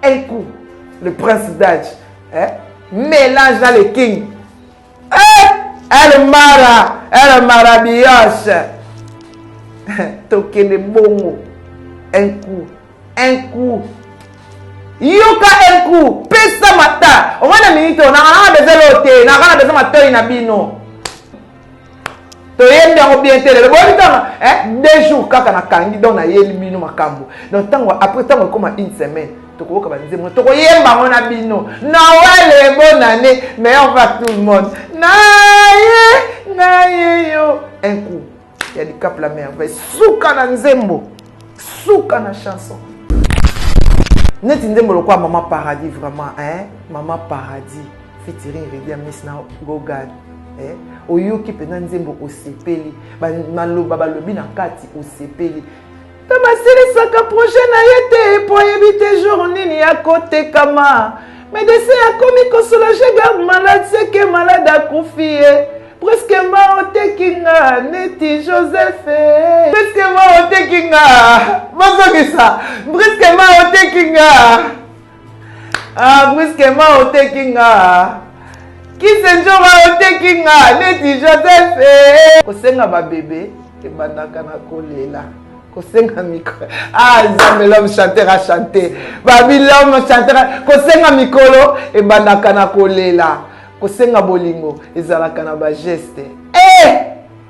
un coup. Le prince d'âge. Hein? Mélange dans les kings. Elle marabillage. Tokene bongo. Un coup. Un coup. Yoka un coup. Pesa mata. On va na minute. On a besoin de l'autre. On a besoin de mata inabino. Toyembe yango bien télé. Le bon temps, 2 jours kaka na kangi donc na yeli bino makambo. Donc après tant comme une semaine. Toko ka banze mo. Toko yemba ngona bino. Noël bonne année. Meilleur va tout le monde. Naye yo. Un coup. Il y a du cap la merveille. Souka na nzembo. Souka na chanson. Neti nzembo le quoi maman paradis vraiment hein? Maman paradis. Featuring Redia Miss na Gogan. Oyoki pena nzembo osepeli maloba balobi na kati osepeli tamaselisaka projet na ye te po yebi te jour nini ya kote kama médecin akomi kosolager garde malade c'est que malade akufi ye presque ma otekinga neti Joseph presque ma otekinga bazongisa presque ma otekinga presque ma otekinga qui se joue au tekinga neti Joseph kosenga ba bébé et banaka na kolela kosenga mikolo nzambe l'homme chanteur a chanté babi l'homme chanteur kosenga mikolo et banaka na kolela kosenga bolingo ezalaka na ba geste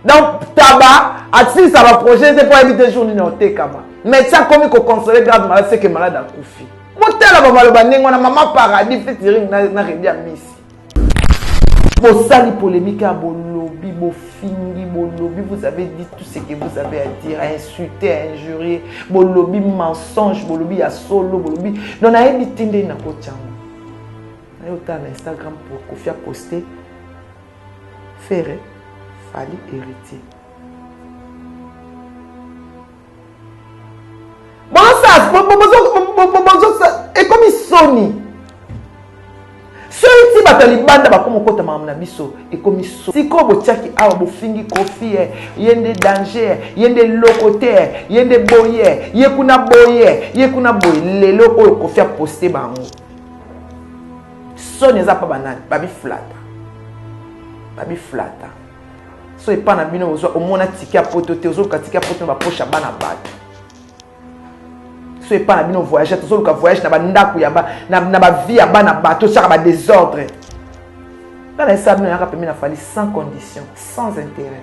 donc taba atisi ça va projet c'est pour éviter jour ni otekama médecin comme ko consoler grave malade c'est que malade akufi motela ba maloba ndenge na maman paradis featuring na Redia Miss. Vos sali polémiques à Bolobi, Bofingi, Bolobi, vous avez dit tout ce que vous avez à dire, à insulter, à injurier, Bolobi, mensonge, Bolobi, à solo, Bolobi. Donc, on a évité de n'a pas de on a eu un Instagram pour Kofi a posté, Ferré, Fali héritier. Bon, ça, et comme il sonne. Soiti batali banda bakomo kota mamna biso et comme siko botiaki awa bofingi kofi yende danger yende lokote yende boye yekuna boye lelo oyo kofi a posté bango so neza pa banani babi flata so e pa na bino ozo omona tiki a potote ozo katiki a poto ba pocha bana bato so et pas na voyage to so ka voyage na ba ndaku ya ba na ba vie ya ba na bateau ça ba désordre dans les sables na permis na fali sans condition sans intérêt.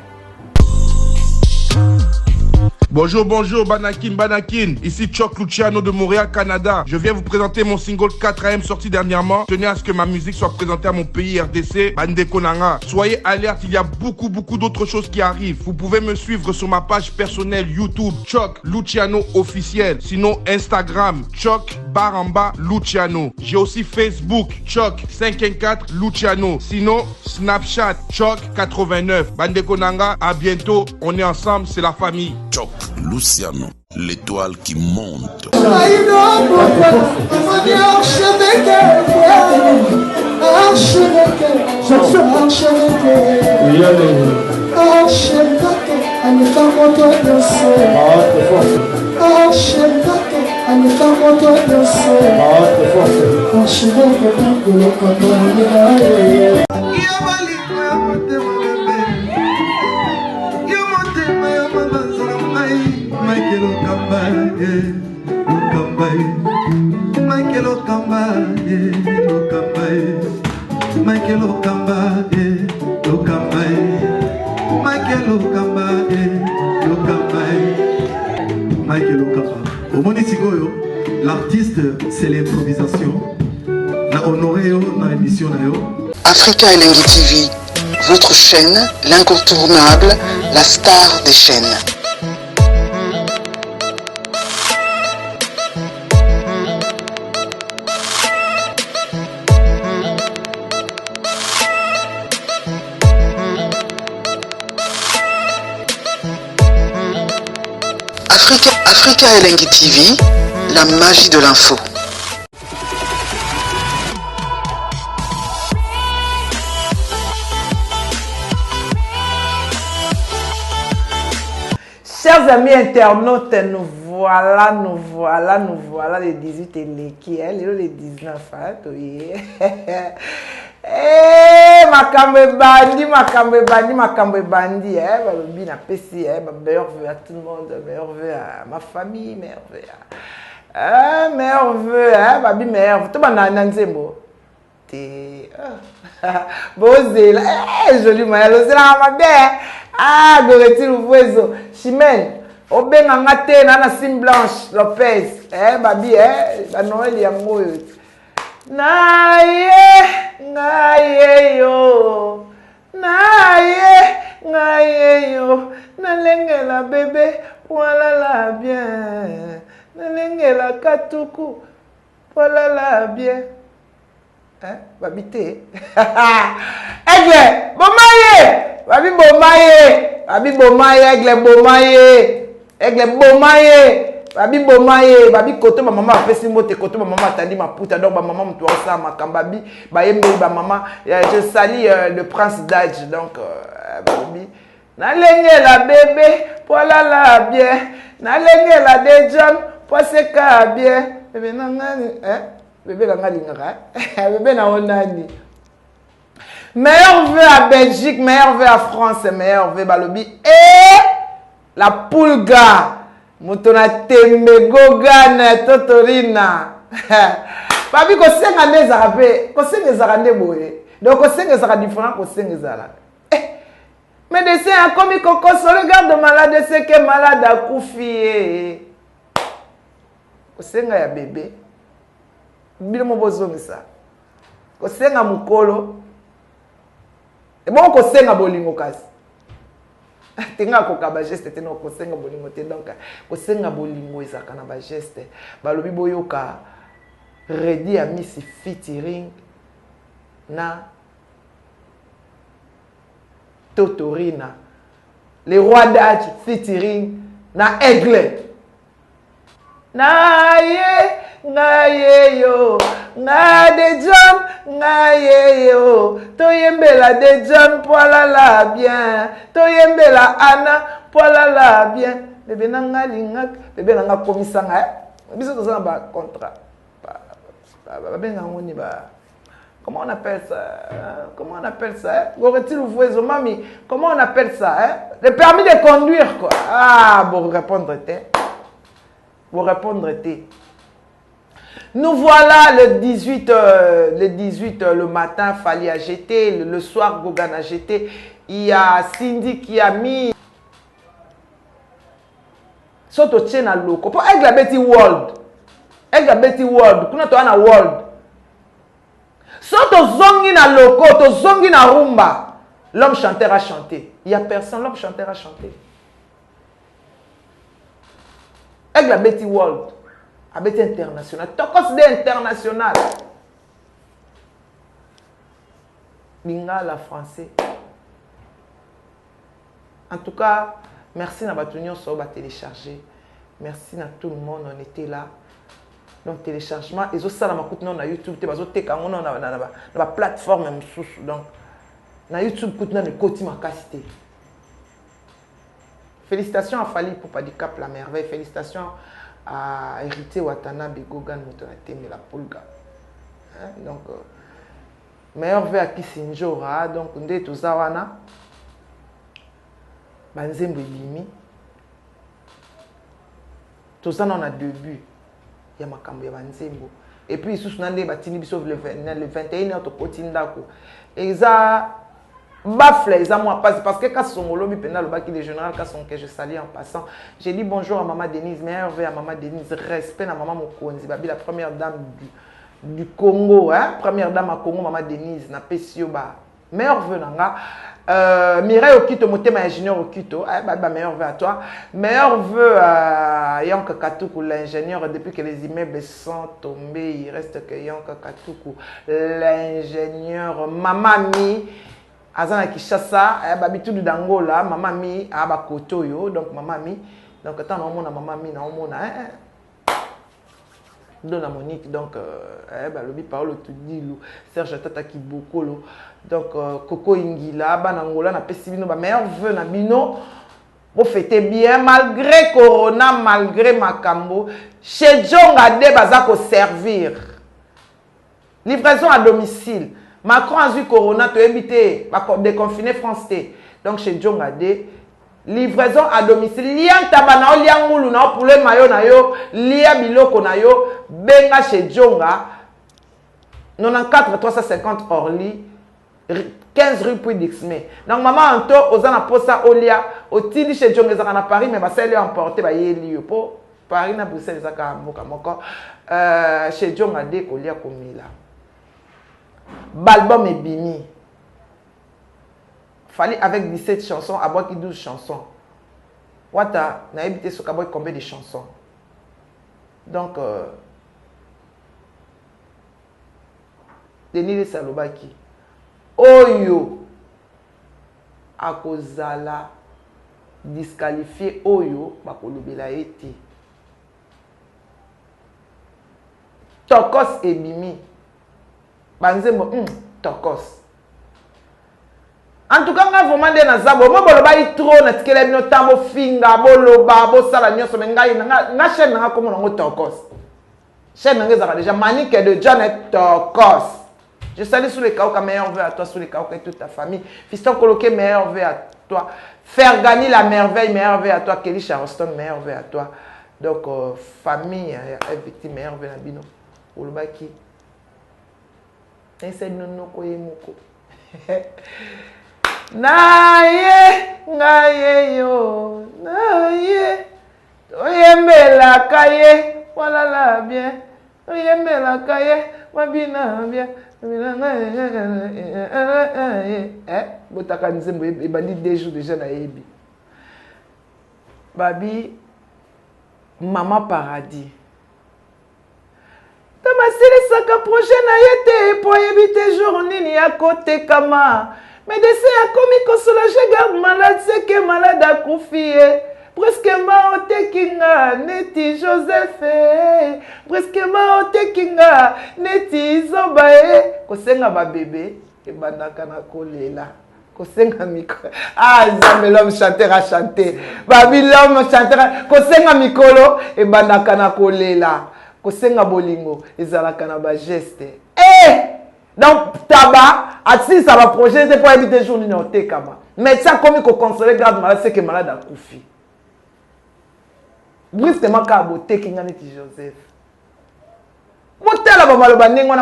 Bonjour, Banakin, ici Choc Luciano de Montréal, Canada. Je viens vous présenter mon single 4AM sorti dernièrement. Tenez à ce que ma musique soit présentée à mon pays RDC, Bande Konanga. Soyez alerte, il y a beaucoup d'autres choses qui arrivent. Vous pouvez me suivre sur ma page personnelle YouTube, Choc Luciano officiel. Sinon Instagram, Choc Baramba Luciano. J'ai aussi Facebook, Choc 514 Luciano. Sinon Snapchat, Choc 89. Bande Konanga, à bientôt. On est ensemble, c'est la famille. Choc Luciano, l'étoile qui monte. L'artiste, c'est l'improvisation. La honoré dans l'émission. Africa Elengi TV, votre chaîne, l'incontournable, la star des chaînes. Africa Elengi TV, la magie de l'info. Chers amis internautes, nous nous voilà les 18 et les qui, les 19, hein, makambe bandi, balobi na pesi, meilleur vœu à tout le monde, meilleur vœu à ma famille, meilleur vœu babi meilleur vœu, tout bana nanzembo. Bozela, joli maya, lozela ma bien. Goreti Louvoiso, Chimène, Obenga ngate na Sim Blanche Lopez, babi, Noël yango. Naye yo, nalengela bébé, voilà la bien, nalengela katuku, voilà la bien. Babité. Aigle, babi bomaye, aigle bomaye, babi koto maman apesi mote koto maman atandi maputa donc maman mutu osa makambabi bayembe maman je salue le prince d'Adj donc babi nalengela bébé pola la bien nalengela de John poseka bien bébé nangani bébé lingara bébé na onani. Meilleur vœu à Belgique, meilleur vœu à France, meilleur vœu balobi et la pulga mutona tembe gogana totorina babi ko senga ndeza pe ko senga zakande boye donc ko senga zaka différent ko senga zala médecin a commis kokoso regarde malade c'est que malade a koufi ko senga ya bébé bile mo bozongisa ko senga mukolo. Et bon, on senga bolingo kasi. Tenga ko kaba geste te no ko senga bolingo te donc ko senga bolingo ezaka na ba geste. Balobi boyoka Redi a mis featuring na Totorina. Le roi d'Adj featuring na Aigle. Ngaye yo, nga de John, ngaye yo, toyembela de John, poila la bien, toyembela Anna, poila la bien. Bébé nanga lingak, bébé nanga komisanga, biso tozana ba contrat. Comment on appelle ça? Comment on appelle ça? Goreti Louvoiso, mami, comment on appelle ça? Le permis de conduire, quoi. Ah, bon, répondre, vous répondre. Nous voilà le 18, le matin, Fali a jeté, le soir, Gogan a jeté. Il y a Cindy qui a mis Soto Tchena Loko. Pour avec la Betty World. Avec la Betty World. Kuna to ana World. Soto Zongi na Loko, to Zongi na Rumba. L'homme chanteur a chanté. Il n'y a personne, l'homme chanteur a chanté. Avec la Betty World. À Betty International. Tokos de International. Lingala français. En tout cas, merci à Batunion sur va télécharger. Merci à tout le monde, on était là. Donc téléchargement, et ça la coûte non na YouTube, te bazo te kango non na plateforme même sous donc na YouTube coûte non de côté ma qualité. Félicitations à Fali pour Padicap la merveille, félicitations à Hérité Watanabe Gogan Motonateme la Pulga. Donc meilleur vœu à Kisinjora, donc ndé tozawana banzembo limi. Tout ça on a deux buts. Il y a makambo ya banzembo. Et puis sous nande batini biso le 21h to kotindako. Eza bafle eza moi parce que quand songolo mi pena le baki de général quand son que je salue en passant. J'ai dit bonjour à maman Denise, meilleur vœu à maman Denise, respect à maman Mokonzi, babi la première dame du Congo, hein, première dame à Congo maman Denise na pesio ba. Meilleur vœu nanga. Mireille Okito, Motema ingénieur Okito, meilleur vœu à toi. Meilleur vœu à Yanka Katuku, l'ingénieur, depuis que les immeubles sont tombés, il reste que Yanka Katuku, l'ingénieur. Mamami, Azana Kishasa, Babitou d'Angola, Mamami, Abakotoyo, donc Mamami. Donc, attends, on a Mamami, on a Dona Monique, donc, Lobi Paolo Tudilou, Serge Tata Kibokolo, donc, Coco Ingila, Banangola, na Pesibino, meilleur vœu na Bino, Vous fêtez bien, malgré Corona, malgré Makambo. Chez Djonga de Bazako servir. Livraison à domicile. Macron a vu Corona, tu as évité, déconfiner France T. Donc chez Djonga de livraison à domicile. Lien tabana, lien moulou, pour le mayo na yo, lien biloko na yo, benga chez Djonga. 94 350 Orly. 15 rue Puy d'Ixmé. Donc maman Anto, aux posa Olia, au tili chez Djonga à Paris, mais va s'elle emporter ba yeli po Paris na Bruxelles zaka moka moko. Chez Djonga de Kolia Komila. Balbum et Bimi. Fallait avec 17 chansons, avoir 12 chansons. Wata, n'a évité ce qu'aboy combien de chansons. Donc, Denis Salobaki. Oyo. Akozala. Disqualifié Oyo. Bakolobela ete. Tokos et Bimi. Banzemo, Tokos. En tout cas, on va vraiment dire que moi, je trop na tikele bino tambo finga boloba bo sala nyoso mengai na chaîne na comme on Tokos. Chaîne na ngeza déjà manique de Janet Tokos. Je salue sous les cas où meilleur vœu à toi, sous les cas où toute ta famille. Fiston coloqué meilleur vœu à toi. Faire gagner la merveille, meilleur vœu à toi. Kelly Charleston, meilleur vœu à toi. Donc famille, victime meilleur vœu à bino. Olobaki. Essaye non koye moko. Naye, naye yo, naye, oyembela kaye, voilà la bien, oyembela kaye, wabina bien, botaka nzembo ebandi 2 jours déjà na yebi. Babi, Maman Paradis. Tamaselisaka projet na yete po yebite jour nini ya kote kama. Mais dessé a commis que soulager garde malade, c'est que malade a confié. Presque mort kinga, neti Joseph. Presque mort kinga, neti Zobae. Kosenga ba bébé, et bandaka na kolela. Kosenga mikolo. Ah, Zambe l'homme chanteur a chanté. Babi l'homme chanteur. Kosenga mikolo, et bandaka na kolela. Kosenga bolingo, ezalaka na ba geste. Donc, tabac, si ça va projet, c'est pour éviter les jours de kama. Mais ça, comme il faut consoler garde malade, c'est que malade a koufi. Brusquement, quand beauté qui n'a Joseph. Beauté là,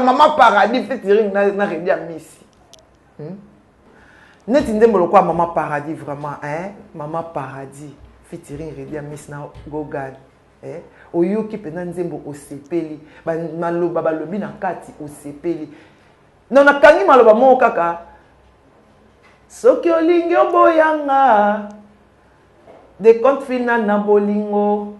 maman Paradis, fait tirer na rédia Messi. Net indembo quoi Maman Paradis vraiment, hein? Maman Paradis, fait tirer rédia Messi na Gogan. Oyo qui peut nzembo au sepeli, maloba balobi na kati au sepeli. Non, na kangi maloba mo kaka. Soki olingi oboyanga. De compte final na bolingo.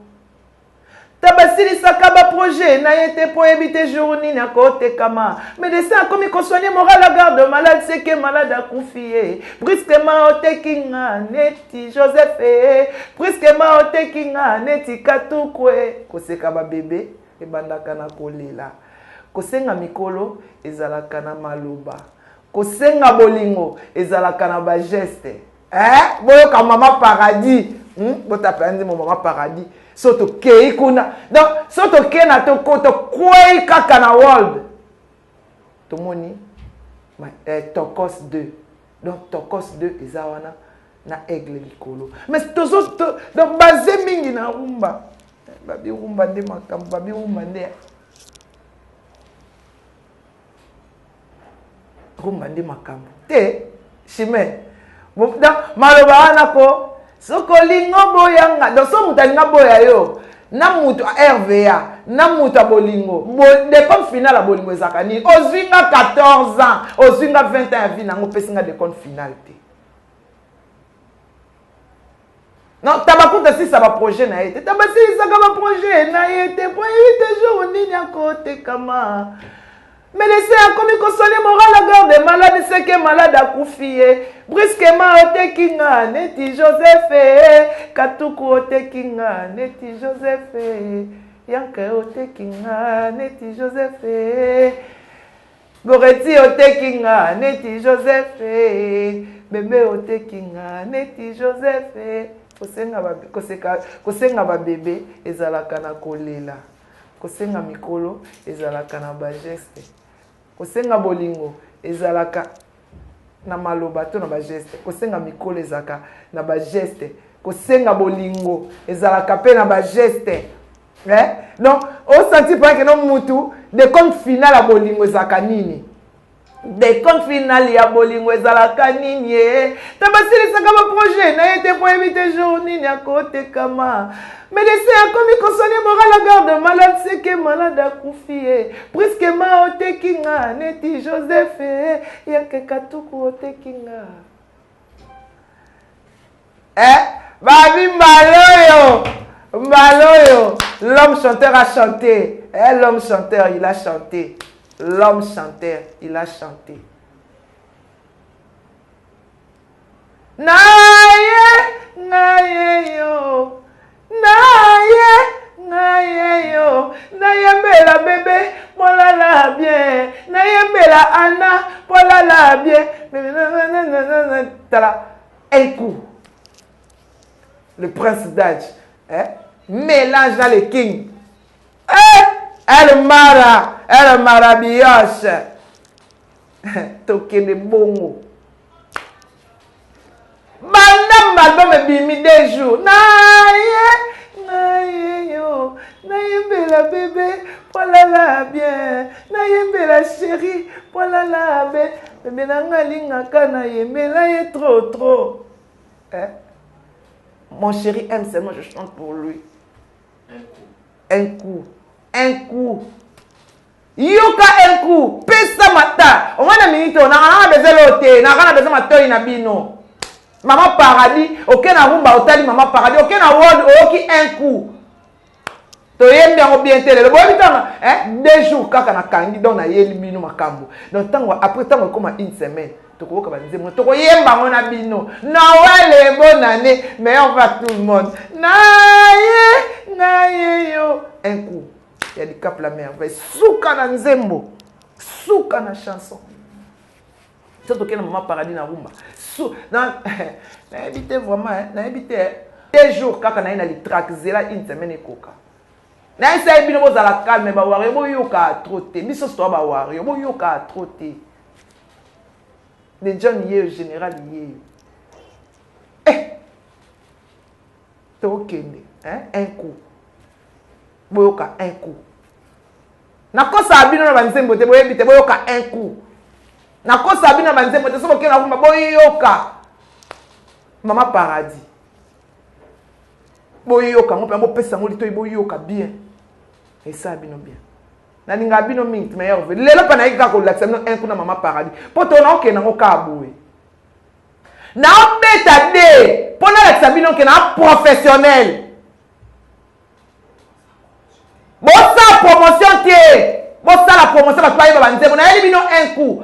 Tabasili sakaba projet na yete po ebite journée na kote kama. Mais de ça comme il soigner moral la garde malade c'est que malade a confié. Brusquement o tekinga neti Joseph. Brusquement o tekinga neti katukwe. Koseka ba bébé e bandaka na kolela. Kosenga mikolo ezalaka na maloba. Kosenga bolingo ezalaka na ba geste. Boyo ka Maman Paradis. Bota prendre mon Maman Paradis. Soto kei kuna. Donc soto kei na to koto kwei kaka na world. Tomoni Tokos 2. Donc Tokos 2 ezawana na aigle mikolo. Mais tozo donc basé mingi na rumba. Babi rumba nde makambo, babi rumba nde Rumande makambo. Te, chimé. Maloba anako. Soko lingo boyanga. Donc so mutalinga boya yo. Na mutu RVA. Na mutu bolingo. De compte final a bolingo ezakani. Ozinga 14 ans. Ozinga 20 ans vie nango pesinga de compte final te. Non, tabakuta si ça va projet na yete. Tabasi ça va projet na yete. Pour éviter jour nini à côté kama. Mais laissez un commis consoler moral la garde malade, c'est que malade a confié. Brusquement, au tekinga, neti Joseph, Katuku au tekinga, neti Joseph, Yanka au tekinga, neti Joseph, Goreti au tekinga, neti Joseph, Bébé au tekinga, neti Joseph, kosenga ba bébé ezalaka na kolela, kosenga mikolo ezalaka na ba geste, kosenga bolingo ezalaka na maloba to na ba geste, kosenga mikolo ezalaka na ba geste, kosenga bolingo ezalaka pe na ba geste. Donc au senti pas que non mutu de compte final à bolingo ezalaka nini, de compte final ya bolingo ezalaka nini tabasilisaka ba projet na été pour éviter jour nini à côté kama mais laissez à comme consoler moral la garde malade c'est que malade a confié presque ma otekinga neti Joseph ya que katuku otekinga babi Maloyo, l'homme chanteur a chanté. L'homme chanteur, il a chanté. L'homme chanteur, il a chanté. Naye yo. Nayembela bébé, molala bien. Nayembela Anna, molala bien. Tala, un coup. Le prince d'Adj. Mélange dans les kings. Elle marabillage. Toke de bongo. Madame album bimi des jours. Naye yo. Nayembela bébé. Polala bien. Nayembela chérie. Polala bien. Bébé nangalinga kana yembela ye trop. Mon chéri aime seulement, je chante pour lui. Un coup. Yoka un coup. Pesa mata. On va na minute, on a besoin l'hôtel. On a besoin matoi na bino. Maman paradis. Ok na rumba otali maman paradis. Ok na world oki un coup. To yem bien télé. Le boy bitanga 2 jours kaka na kangi donc na yeli bino makambo. Donc tango après tango comme une semaine. Toko yemba mona bino. Noël et bonne année, mais on va tout le monde. Naye yo. Un coup, il y a du cap la merveille. Souka na nzembo. Souka na chanson. C'est ok na maman paradis na rumba. Na habité vraiment, na habité 2 jours kaka na ina li track zela une semaine ekoka. Na essaye bino boza la calme ba wari bo yoka trotter. Biso sto ba wari bo yoka trotter. Les gens y est général y est. Ok, un coup. Boyoka un coup. Nakosa abino na banzembo te boyebite boyoka un coup. Nakosa abino na banzembo te sobo ke na kuma boyoka. Maman paradis. Boyoka mo pe mo pesa mo lito boyoka bien. Et ça abino bien. Na ninga bino mingi meilleur ve lelo pa na yika ko laksa no un coup na maman paradis poto na oke na ngoka aboué na beta de pona laksa bino ke na professionnel bossa promotion tie bossa la promotion ba paye ba nzebo na yeli bino un coup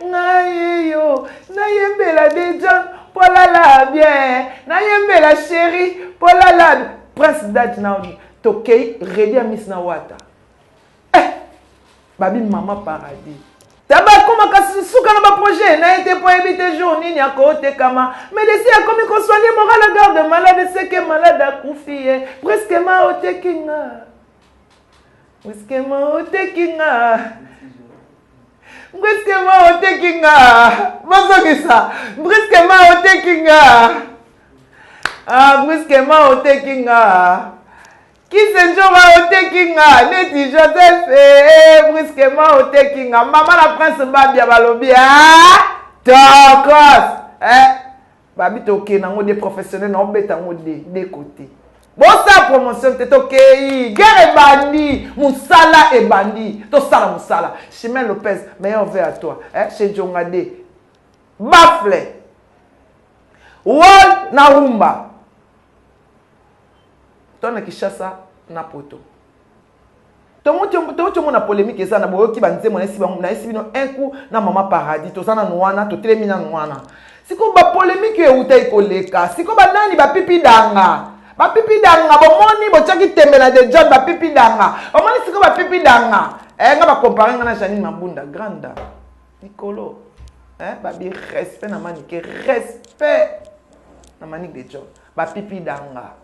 naye yo nayembela déjà polala bien nayembela chérie polala prince d'Adj naoni Tokei, ready à Miss Nawata. Babi maman paradis. Taba comment kasi souka na ba projet na été pour éviter jour nini à côté kama. Mais laissez à comme qu'on soigne moral la garde malade c'est que malade a confié. Presque ma otekinga. Presque ma otekinga. Presque ma otekinga. Bazogisa. Presque ma otekinga. Presque ma otekinga. Qui se joue au tekinga, neti Joseph, brusquement au tekinga. Maman la prince babia balobia, tokos, babi toke nango des professionnels non beta ngo des côtés. Bon ça promotion te toke, guerre et bandi, musala et bandi, to sala musala. Chemin Lopez, meilleur verre à toi, chez Jongade, Bafle, Wall Narumba. Tona Kishasa na poto. Tomo na polémique eza na boyo ki banze mona esi bino un coup na maman paradis to sana nwana to telemina nwana. Siko ba polémique e utai koleka. Siko ba nani ba pipi danga. Ba pipi danga bomoni bochaki tembe na de job ba pipi danga. Omoni siko ba pipi danga. Nga ba comparer nga na Janine Mabunda grande. Nicolo. Babi respect na manike respect. na Manique de John ba pipi danga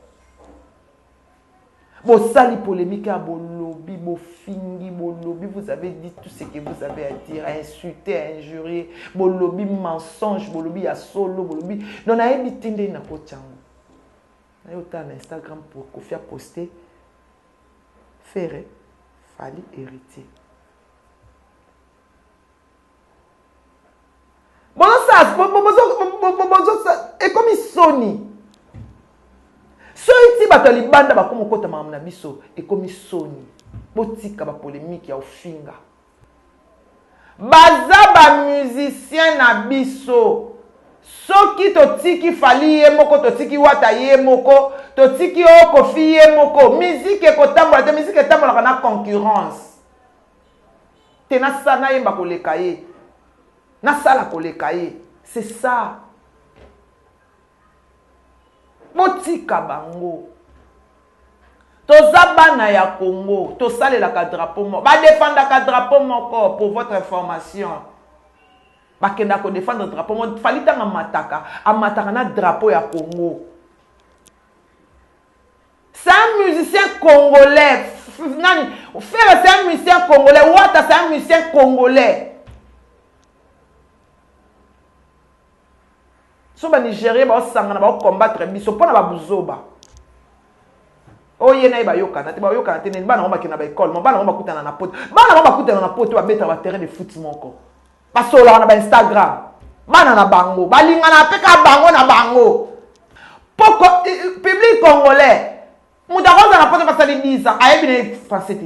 bosali polémique à bolobi bofingi bolobi vous avez dit tout ce que vous avez à dire insulter injurier bolobi mensonge bolobi ya solo bolobi non na ebitinde na kochango na yota na Instagram pour Kofi a poster Ferré Fali héritier et comme Sony so iti bato libanda bakomo kota mamu na biso et comme Sony botika ba polémique ya ofinga baza ba musicien na biso soki totiki Fali ye moko totiki Wata ye moko totiki Kofi ye moko musique ekotambola te musique etambola na concurrence tena sana yemba koleka ye na sala koleka ye c'est ça botika bango toza bana ya Congo tosalela ka drapeau moko ba défendre ka drapeau moko pour votre information bakenda ko défendre drapeau moko Fali tanga amataka na drapeau ya Congo. C'est un musicien congolais. Frère, c'est un musicien congolais. Wata, c'est un musicien congolais. So ba Nigeria ba osangana ba combattre biso pona ba buzoba. Oye na ba yokana te ba yokana te bana ngomba kina ba école, bana ngomba kutana na pote. Bana ngomba kutana na pote ba beta ba terrain de foot moko. Ba sola na ba Instagram. Bana na bango, ba lingana peka bango na bango. Poko public congolais. Moudaroza na pote pasali 10 ans, ayebi na français te.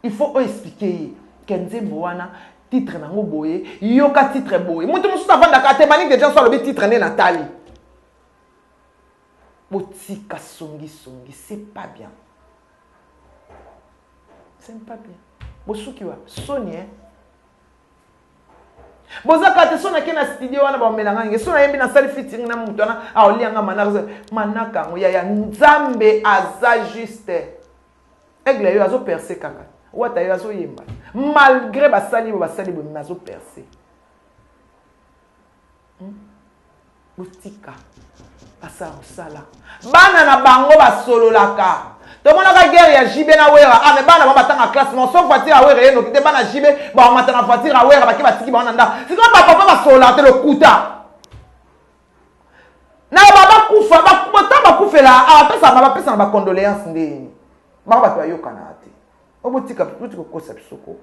Il faut expliquer Kenze Boana titre nango boye, yoka titre boye. Mutu mususu avanda ka te Manique de John so le titre ne Nathalie. Botika songi, c'est pas bien. C'est pas bien. Bosuki wa Sony hein. Bozaka te sona ke na studio wana ba melanga nge sona yembi na sali fitting na mutu na a olianga manaka ngo ya Nzambe aza juste. Aigle yo azo percer kaka. Wata yo azo yemba. Malgré basali bo mazo percer. Botika asa osala. Bana na bango ba solo laka. Tout le monde a guerre ya jibe na wera ah mais bana ba batanga classe non sauf voiture a wera yeno kite bana jibe ba matana voiture a wera ba ki batiki ba nanda c'est comme papa ba sola te le kuta na baba kufa ba botamba kufela ah pesa ba condoléances ndeni ba ba to yokana ate obotika tout ko concept soko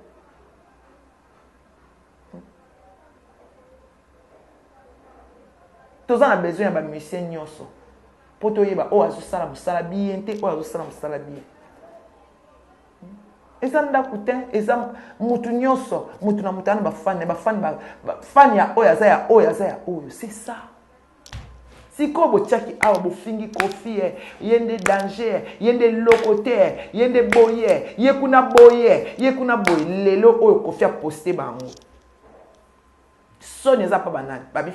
tous on a besoin ba musicien nyoso poto yeba o azosala musala bien te o azosala musala bien eza ndako te eza mutu nyonso mutu na mutana bafani ya oyo aza ya oyo c'est ça siko botiaki awa bofingi Kofi yende danger yende lokote yende boye yekuna boye lelo oyo Kofi a posté bango Sony eza pa banani babi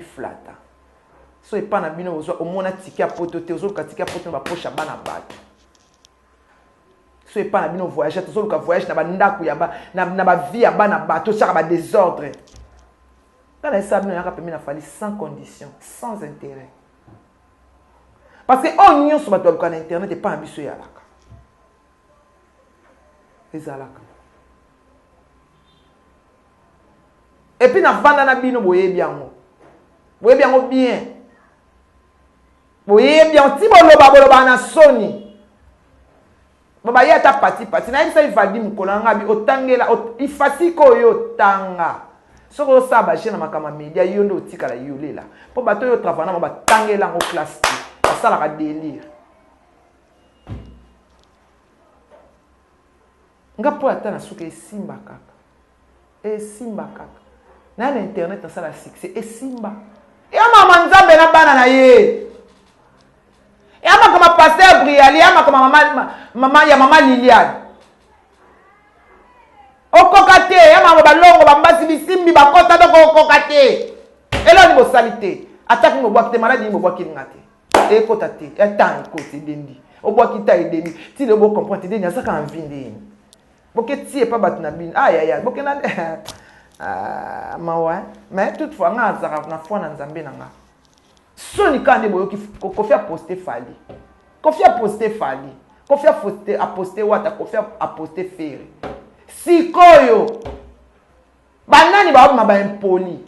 flata so et pas na bino au mona tiki a poto te ozo ka tiki a poto ba poche bana bato so et pas na bino voyage to zo ka voyage na ba ndaku ya ba na ba vie ya bana bato ça ba désordre quand les sabino ya ka pemi na Fali sans condition sans intérêt parce que on nyon so bato ba na internet et pas ambition ya laka ezalaka et puis na vanda na bino boye biango bien boye bien ti boloba na Sony baba yata pati na isa ivadi mukolanga bi otangela ifasi ko yo tanga soko saba jena makama media yondo otikala yolela po bato yo travana ba tangela ngo classe basala ka délire ngapo ata na suka esimba kaka na internet na sala succès esimba ya mama Nzambe na bana na ye Yama comme pasteur Briali, yama comme mama Liliane. Okokate, yama balongo bambasi bisimbi bakota doko okokate. Elo ni bo salité. Attaque mo boakite maladi mo boakite ngate. E kotate, e tan kote dendi. O boakita e dendi. Ti le bo comprendre dendi asaka envie. Boke ti e pa batuna bin. Aïe boke na mawa. Mais toutefois nga azara na foi na Nzambe na nga. Soni kande boyo Kofi a posté Fali. Kofi a posté Fali. Kofi a posté Wata. Kofi a posté Ferry. Sikoyo. Banani ba impoli.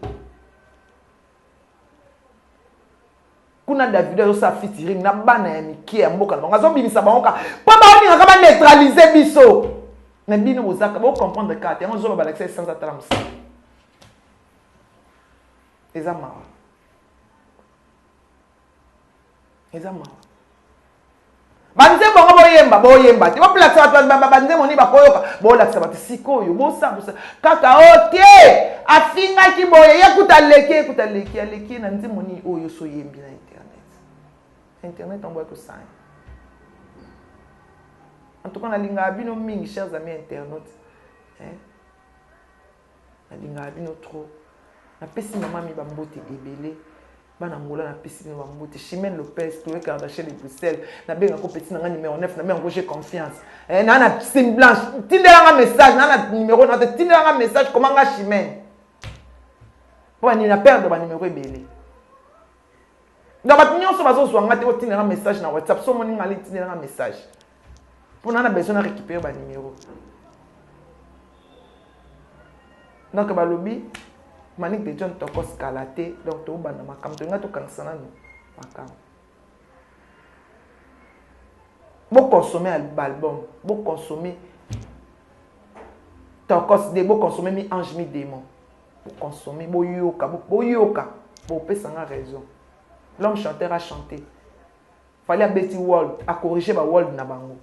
Kuna Davido yo sa featuring na bana ya miki ya mboka na bango bimisa bango po ba oni ngaka neutraliser biso. Na bino bozaka bo comprendre ka te ngo ba l'accès sans attendre. Ezama. Banze bongo boyemba te bo placer bat banze moni ba koyoka bo la sabati sikoyo bo sa kaka otie afinga ki boye yakuta leki aleki na nzi moni oyo so yembi na internet on voit que ça. En tout cas na linga bino mingi chers amis internautes na linga bino trop na pesi mama mi ba mbote ebele bana ngola na pesi ba mbote Chimène Lopez Chloé Kardashian de Bruxelles na benga ko petit na numéro 9 na benga j'ai confiance na sim blanche tindela message na numéro na tindela message comment nga Chimène pour ni na perdre ba numéro ebele donc ba tinyo so bazo zwanga te ko tindela message na WhatsApp so moni ngali tindela message pour na besoin de récupérer ba numéro donc ba lobby Manik de John Tokos Kalate, donc tu as makam, tu as tout cancellé makam. Bon consommer l'album, bon consommer Tokos de, bon consommer mi ange mi démon, bon consommer bon yoka, bon pèse sans raison. L'homme chanteur a chanté. Fallait à Betty World, à corriger ma World na bango.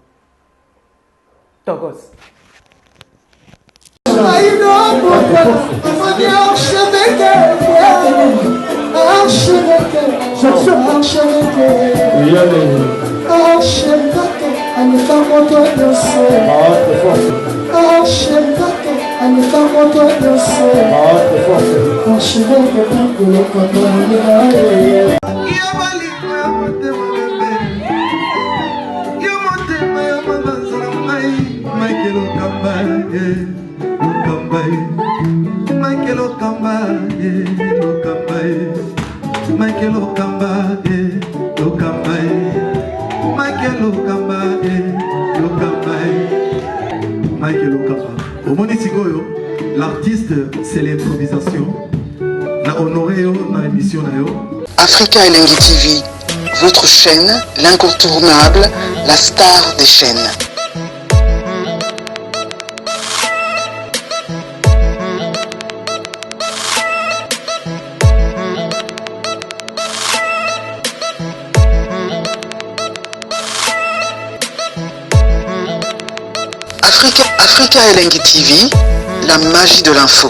Tokos. L'artiste, c'est l'improvisation. La honoré dans l'émission. Africa Elengi TV, votre chaîne, l'incontournable, la star des chaînes. Africa Elengi TV, la magie de l'info.